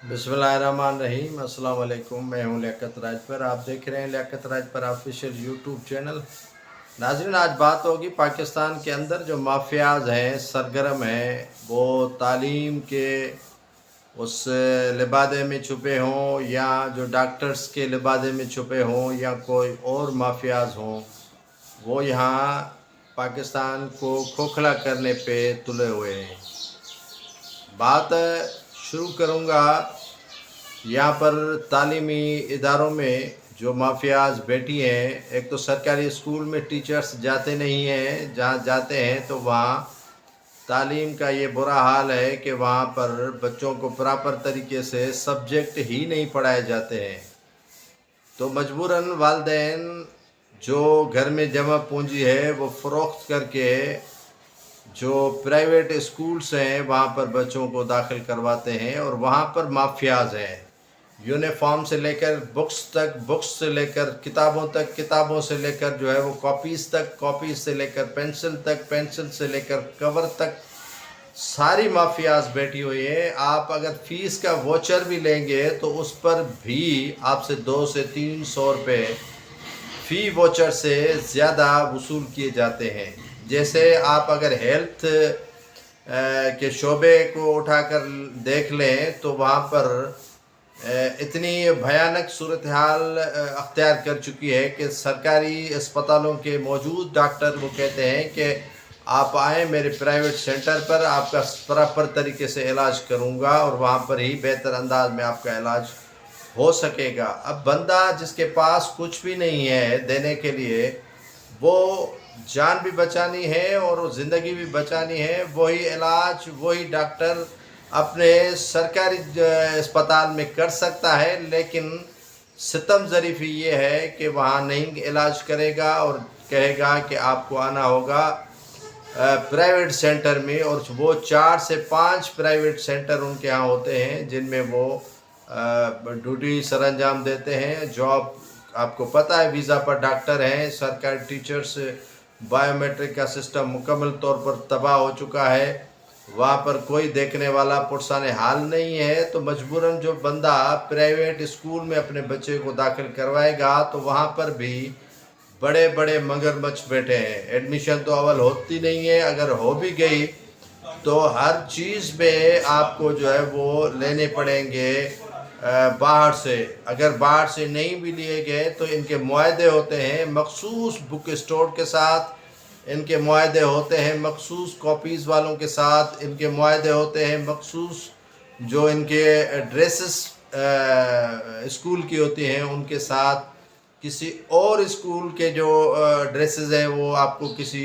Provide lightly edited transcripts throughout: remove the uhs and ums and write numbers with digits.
बिस्मिल्लाहिर्रहमानिर्रहीम। अस्सलाम वालेकुम। मैं हूं लियाकत राज पर। आप देख रहे हैं लियाकत राज पर ऑफिशियल यूट्यूब चैनल। नाज़रीन, आज बात होगी पाकिस्तान के अंदर जो माफियाज हैं, सरगर्म हैं, वो तालीम के उस लिबादे में छुपे हों या जो डॉक्टर्स के लिबादे में छुपे हों या कोई और माफियाज हों, वो यहाँ पाकिस्तान को खोखला करने पे तुले हुए हैं। बात शुरू करूँगा यहाँ पर तालीमी इदारों में जो माफियाज बैठी हैं। एक तो सरकारी स्कूल में टीचर्स जाते नहीं हैं, जहाँ जाते हैं तो वहाँ तालीम का ये बुरा हाल है कि वहाँ पर बच्चों को प्रॉपर तरीके से सब्जेक्ट ही नहीं पढ़ाए जाते हैं। तो मजबूरन वालिदैन जो घर में जमा पूंजी है वो फ़रोख्त करके जो प्राइवेट स्कूल्स हैं वहाँ पर बच्चों को दाखिल करवाते हैं, और वहाँ पर माफियाज हैं। यूनिफॉर्म से लेकर बुक्स तक, बुक्स से लेकर किताबों तक, किताबों से लेकर जो है वो कॉपीज़ तक, कॉपीज़ से लेकर पेंसिल तक, पेंसिल से लेकर कवर तक, सारी माफियाज बैठी हुई है। आप अगर फ़ीस का वोचर भी लेंगे तो उस पर भी आपसे 200 से 300 रुपये फ़ी वोचर से ज़्यादा वसूल किए जाते हैं। जैसे आप अगर हेल्थ के शोबे को उठाकर देख लें तो वहाँ पर इतनी भयानक सूरत हाल अख्तियार कर चुकी है कि सरकारी अस्पतालों के मौजूद डॉक्टर वो कहते हैं कि आप आएँ मेरे प्राइवेट सेंटर पर, आपका प्रॉपर तरीके से इलाज करूँगा और वहाँ पर ही बेहतर अंदाज में आपका इलाज हो सकेगा। अब बंदा जिसके पास कुछ भी नहीं है देने के लिए, वो जान भी बचानी है और ज़िंदगी भी बचानी है, वही इलाज वही डॉक्टर अपने सरकारी अस्पताल में कर सकता है। लेकिन सितम ज़रीफ़ी ये है कि वहाँ नहीं इलाज करेगा और कहेगा कि आपको आना होगा प्राइवेट सेंटर में, और वो 4 से 5 प्राइवेट सेंटर उनके यहाँ होते हैं जिनमें वो ड्यूटी सर अंजाम देते हैं। जॉब आपको पता है, वीज़ा पर डॉक्टर हैं, सरकारी टीचर्स, बायोमेट्रिक का सिस्टम मुकम्मल तौर पर तबाह हो चुका है, वहाँ पर कोई देखने वाला पुरसाने हाल नहीं है। तो मजबूरन जो बंदा प्राइवेट स्कूल में अपने बच्चे को दाखिल करवाएगा तो वहाँ पर भी बड़े बड़े मगरमच्छ बैठे हैं। एडमिशन तो अव्वल होती नहीं है, अगर हो भी गई तो हर चीज़ में आपको जो है वो लेने पड़ेंगे बाहर से। अगर बाहर से नहीं भी लिए गए तो इनके मुआहदे होते हैं मखसूस बुक स्टोर के साथ, इनके मुआहदे होते हैं मखसूस कॉपीज़ वालों के साथ, इनके मुआहदे होते हैं मखसूस जो इनके ड्रेसेस स्कूल की होती हैं उनके साथ। किसी और स्कूल के जो ड्रेसेस हैं वो आपको किसी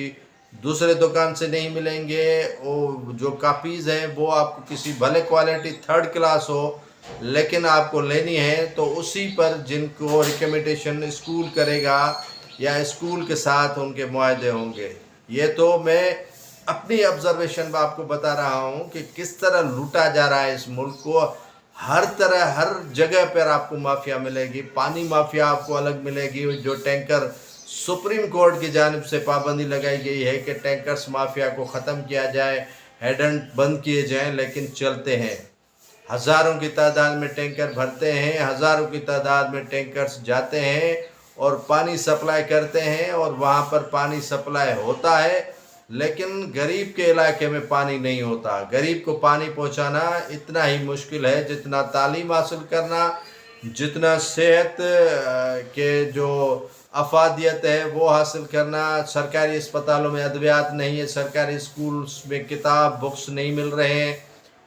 दूसरे दुकान से नहीं मिलेंगे। वो जो कापीज़ हैं वो आपको किसी भले क्वालिटी थर्ड क्लास हो, लेकिन आपको लेनी है तो उसी पर जिनको रिकमेंडेशन स्कूल करेगा या स्कूल के साथ उनके मुआहदे होंगे। ये तो मैं अपनी ऑब्जर्वेशन में आपको बता रहा हूँ कि किस तरह लूटा जा रहा है इस मुल्क को। हर तरह हर जगह पर आपको माफिया मिलेगी। पानी माफिया आपको अलग मिलेगी, जो टैंकर सुप्रीम कोर्ट की जानिब से पाबंदी लगाई गई है कि टैंकर्स माफिया को ख़त्म किया जाए, हेडेंट बंद किए जाएं, लेकिन चलते हैं। हज़ारों की तादाद में टैंकर भरते हैं, हज़ारों की तादाद में टैंकर्स जाते हैं और पानी सप्लाई करते हैं, और वहाँ पर पानी सप्लाई होता है लेकिन गरीब के इलाके में पानी नहीं होता। गरीब को पानी पहुँचाना इतना ही मुश्किल है जितना तालीम हासिल करना, जितना सेहत के जो अफादियत है वो हासिल करना। सरकारी अस्पतालों में अद्वियात नहीं है, सरकारी स्कूल्स में किताब बुक्स नहीं मिल रहे हैं,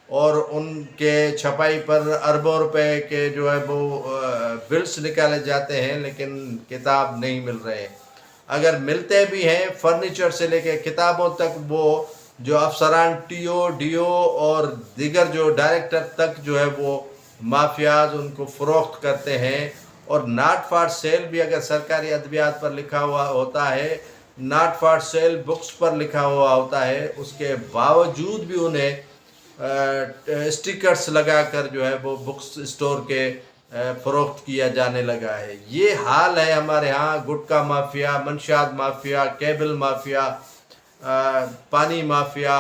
और उनके छपाई पर अरबों रुपए के जो है वो बिल्स निकाले जाते हैं, लेकिन किताब नहीं मिल रहे हैं। अगर मिलते भी हैं, फर्नीचर से लेकर किताबों तक वो जो अफसरान टीओ डीओ और दीगर जो डायरेक्टर तक जो है वो माफियाज उनको फ़रोख्त करते हैं। और नॉट फॉर सेल भी अगर सरकारी अद्वियात पर लिखा हुआ होता है, नॉट फॉर सेल बुक्स पर लिखा हुआ होता है, उसके बावजूद भी उन्हें स्टिकर्स लगाकर जो है वो बुक्स स्टोर के फ़रोख्त किया जाने लगा है। ये हाल है हमारे यहाँ। गुटखा माफिया, मंशात माफिया, केबल माफिया, पानी माफिया,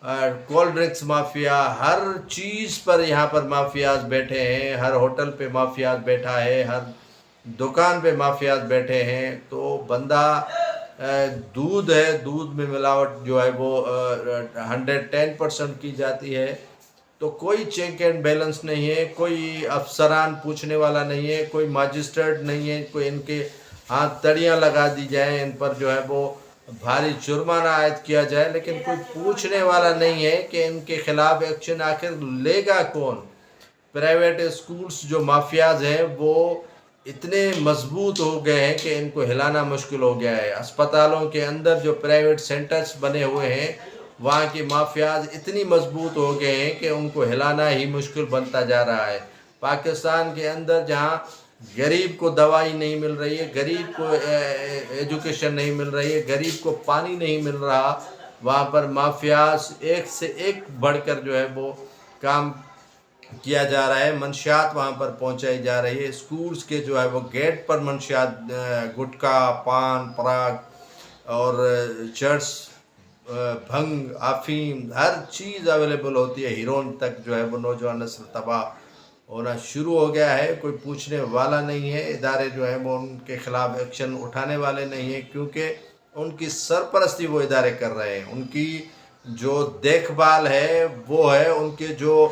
कोल्ड ड्रिंक्स माफिया, हर चीज़ पर यहाँ पर माफियाज बैठे हैं, हर होटल पे माफियाज बैठा है, हर दुकान पे माफियाज बैठे हैं। तो बंदा दूध है, दूध में मिलावट जो है वो 110% की जाती है। तो कोई चेक एंड बैलेंस नहीं है, कोई अफसरान पूछने वाला नहीं है, कोई मजिस्ट्रेट नहीं है, कोई इनके हाथ तड़ियाँ लगा दी जाए, इन पर जो है वो भारी जुर्माना आयद किया जाए, लेकिन कोई पूछने वाला नहीं है कि इनके खिलाफ एक्शन आखिर लेगा कौन। प्राइवेट स्कूल्स जो माफियाज हैं वो इतने मजबूत हो गए हैं कि इनको हिलाना मुश्किल हो गया है। अस्पतालों के अंदर जो प्राइवेट सेंटर्स बने हुए हैं, वहाँ की माफियाज इतनी मजबूत हो गए हैं कि उनको हिलाना ही मुश्किल बनता जा रहा है। पाकिस्तान के अंदर जहाँ गरीब को दवाई नहीं मिल रही है, गरीब को एजुकेशन नहीं मिल रही है, गरीब को पानी नहीं मिल रहा, वहाँ पर माफियाज एक से एक बढ़कर जो है वो काम किया जा रहा है। मंशियात वहाँ पर पहुँचाई जा रही है। स्कूल्स के जो है वो गेट पर मंशियात, गुटखा, पान, पराग और चर्च, भंग, अफीम, हर चीज़ अवेलेबल होती है। हीरोइन तक जो है वो नौजवान नस्ल तबाह होना शुरू हो गया है। कोई पूछने वाला नहीं है, इदारे जो हैं वो उनके खिलाफ एक्शन उठाने वाले नहीं हैं, क्योंकि उनकी सरपरस्ती वो इदारे कर रहे हैं। उनकी जो देखभाल है वो है उनके जो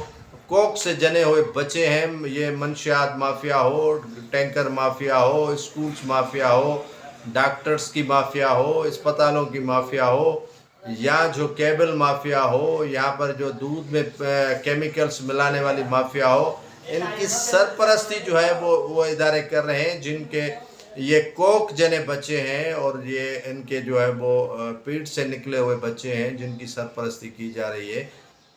कोक से जने हुए बच्चे हैं, ये मंशियात माफिया हो, टैंकर माफिया हो, स्कूल्स माफिया हो, डॉक्टर्स की माफिया हो, अस्पतालों की माफिया हो, या जो केबल माफिया हो, यहाँ पर जो दूध में केमिकल्स मिलाने वाली माफिया हो, इनकी सरपरस्ती जो है वो इदारे कर रहे हैं, जिनके ये कोक जने बच्चे हैं और ये इनके जो है वो पीठ से निकले हुए बच्चे हैं, जिनकी सरपरस्ती की जा रही है।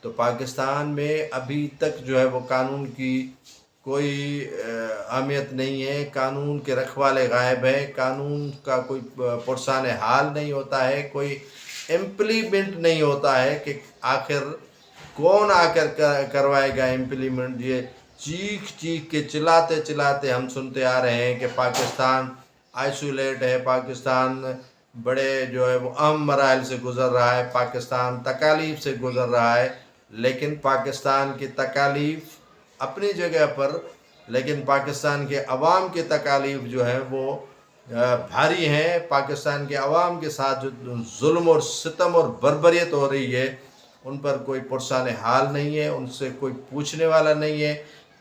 तो पाकिस्तान में अभी तक जो है वो कानून की कोई अहमियत नहीं है, कानून के रखवाले गायब है, कानून का कोई पुरसान हाल नहीं होता है, कोई इम्प्लीमेंट नहीं होता है कि आखिर कौन आकर करवाएगा इम्प्लीमेंट। ये चीख चीख के चिल्लाते चिल्लाते हम सुनते आ रहे हैं कि पाकिस्तान आइसोलेट है, पाकिस्तान बड़े जो है वो अहम मराइल से गुज़र रहा है, पाकिस्तान तकालीफ से गुज़र रहा है। लेकिन पाकिस्तान की तकालीफ अपनी जगह पर, लेकिन पाकिस्तान के अवाम की तकालीफ जो है वो भारी हैं। पाकिस्तान के अवाम के साथ जो जुल्म और सितम और बर्बरियत हो रही है, उन पर कोई पुरसान हाल नहीं है, उनसे कोई पूछने वाला नहीं है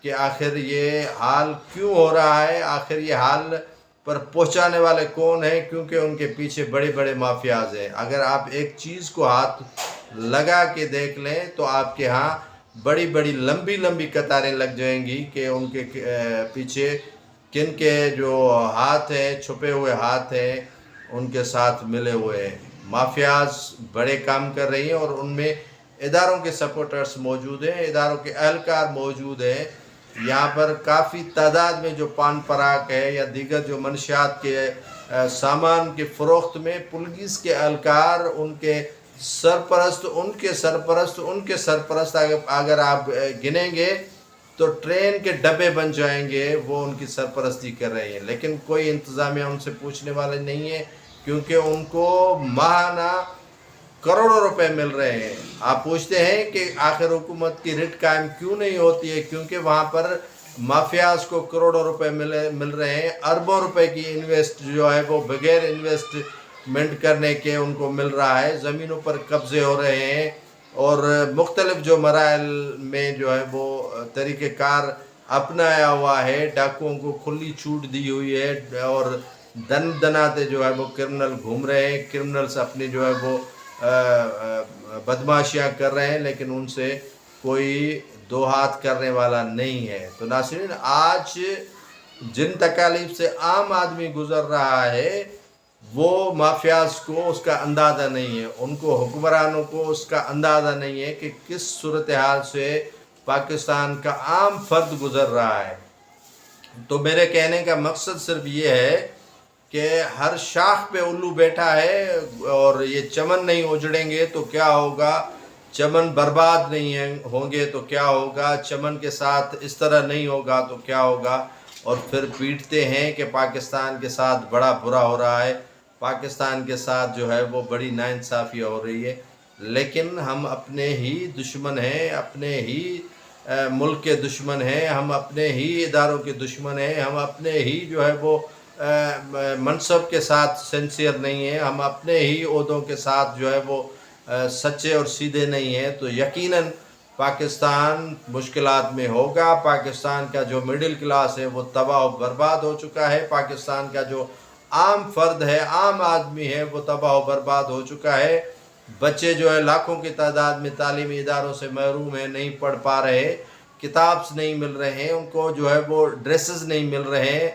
कि आखिर ये हाल क्यों हो रहा है, आखिर ये हाल पर पहुंचाने वाले कौन हैं, क्योंकि उनके पीछे बड़े बड़े माफियाज हैं। अगर आप एक चीज़ को हाथ लगा के देख लें तो आपके यहाँ बड़ी बड़ी लंबी लंबी कतारें लग जाएंगी कि उनके पीछे किन के जो हाथ हैं, छुपे हुए हाथ हैं, उनके साथ मिले हुए हैं। माफियाज बड़े काम कर रही हैं और उनमें इदारों के सपोर्टर्स मौजूद हैं, इदारों के एहलकार मौजूद हैं। यहाँ पर काफ़ी तादाद में जो पान पराग है या दीगर जो मंशियात के सामान के फ़रोख्त में पुलिस के एहलकार, उनके सरपरस्त अगर आप गिनेंगे तो ट्रेन के डब्बे बन जाएंगे, वो उनकी सरपरस्ती कर रहे हैं। लेकिन कोई इंतज़ामिया उनसे पूछने वाले नहीं है, क्योंकि उनको माहाना करोड़ों रुपए मिल रहे हैं। आप पूछते हैं कि आखिर हुकूमत की रिट कायम क्यों नहीं होती है, क्योंकि वहाँ पर माफियाज को करोड़ों रुपए मिल रहे हैं, अरबों रुपए की इन्वेस्ट जो है वो बगैर इन्वेस्टमेंट करने के उनको मिल रहा है। ज़मीनों पर कब्ज़े हो रहे हैं और मुख्तलिफ जो मराइल में जो है वो तरीक़ेकार अपनाया हुआ है, डाकुओं को खुली छूट दी हुई है और दन दनाते जो है वो क्रिमिनल घूम रहे हैं। क्रिमिनल्स अपनी जो है वो बदमाशियाँ कर रहे हैं, लेकिन उनसे कोई दो हाथ करने वाला नहीं है। तो नाज़रीन, आज जिन तकालीफ से आम आदमी गुज़र रहा है वो माफियाज को उसका अंदाज़ा नहीं है, उनको हुक्मरानों को उसका अंदाज़ा नहीं है कि किस सूरत हाल से पाकिस्तान का आम फर्द गुज़र रहा है। तो मेरे कहने का मकसद सिर्फ ये है कि हर शाख पे उल्लू बैठा है और ये चमन नहीं उजड़ेंगे तो क्या होगा, चमन बर्बाद नहीं होंगे तो क्या होगा, चमन के साथ इस तरह नहीं होगा तो क्या होगा। और फिर पीटते हैं कि पाकिस्तान के साथ बड़ा बुरा हो रहा है, पाकिस्तान के साथ जो है वो बड़ी नाइंसाफ़ी हो रही है। لیکن ہم اپنے ہی دشمن ہیں، اپنے ہی ملک کے دشمن ہیں، ہم اپنے ہی اداروں کے دشمن ہیں، ہم اپنے ہی جو ہے وہ منصب کے ساتھ سنسیئر نہیں ہیں، ہم اپنے ہی عہدوں کے ساتھ جو ہے وہ سچے اور سیدھے نہیں ہیں، تو یقیناً پاکستان مشکلات میں ہوگا۔ پاکستان کا جو مڈل کلاس ہے وہ تباہ و برباد ہو چکا ہے، پاکستان کا جو عام فرد ہے، عام آدمی ہے، وہ تباہ و برباد ہو چکا ہے۔ بچے جو ہے لاکھوں کی تعداد میں تعلیمی اداروں سے محروم ہیں، نہیں پڑھ پا رہے، کتابس نہیں مل رہے ہیں، ان کو جو ہے وہ ڈریسز نہیں مل رہے ہیں۔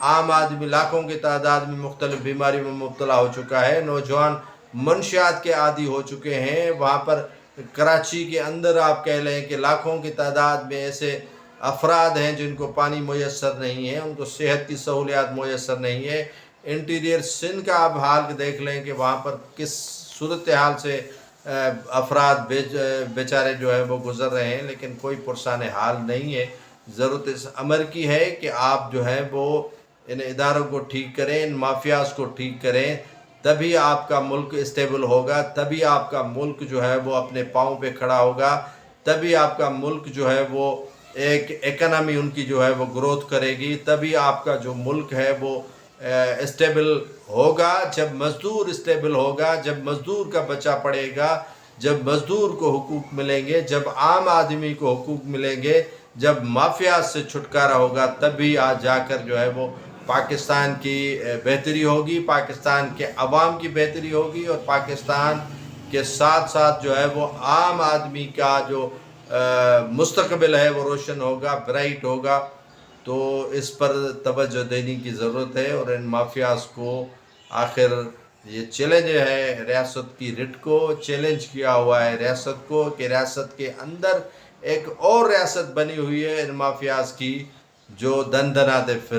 عام آدمی لاکھوں کی تعداد میں مختلف بیماری میں مبتلا ہو چکا ہے، نوجوان منشیات کے عادی ہو چکے ہیں۔ وہاں پر کراچی کے اندر آپ کہہ لیں کہ لاکھوں کی تعداد میں ایسے افراد ہیں جن کو پانی میسر نہیں ہے، ان کو صحت کی سہولیات میسر نہیں ہے۔ انٹیریئر سندھ کا آپ حال دیکھ لیں کہ وہاں پر کس صورتحال سے افراد بیچارے جو ہے وہ گزر رہے ہیں، لیکن کوئی پرسان حال نہیں ہے۔ ضرورت اس امر کی ہے کہ آپ جو ہے وہ ان اداروں کو ٹھیک کریں، ان مافیاز کو ٹھیک کریں، تبھی آپ کا ملک اسٹیبل ہوگا، تبھی آپ کا ملک جو ہے وہ اپنے پاؤں پہ کھڑا ہوگا، تبھی آپ کا ملک جو ہے وہ ایک اکنامی ان کی جو ہے وہ گروتھ کرے گی، تبھی آپ کا جو ملک ہے وہ اسٹیبل ہوگا۔ جب مزدور اسٹیبل ہوگا، جب مزدور کا بچہ پڑھے گا، جب مزدور کو حقوق ملیں گے، جب عام آدمی کو حقوق ملیں گے، جب مافیات سے چھٹکارا ہوگا، تبھی آج جا کر جو ہے وہ پاکستان کی بہتری ہوگی، پاکستان کے عوام کی بہتری ہوگی، اور پاکستان کے ساتھ ساتھ جو ہے وہ عام آدمی کا جو مستقبل ہے وہ روشن ہوگا، برائٹ ہوگا۔ تو اس پر توجہ دینے کی ضرورت ہے، اور ان مافیاز کو آخر یہ چیلنج ہے ریاست کی رٹ کو، چیلنج کیا ہوا ہے ریاست کو کہ ریاست کے اندر ایک اور ریاست بنی ہوئی ہے ان مافیاز کی جو دن دناتے پھر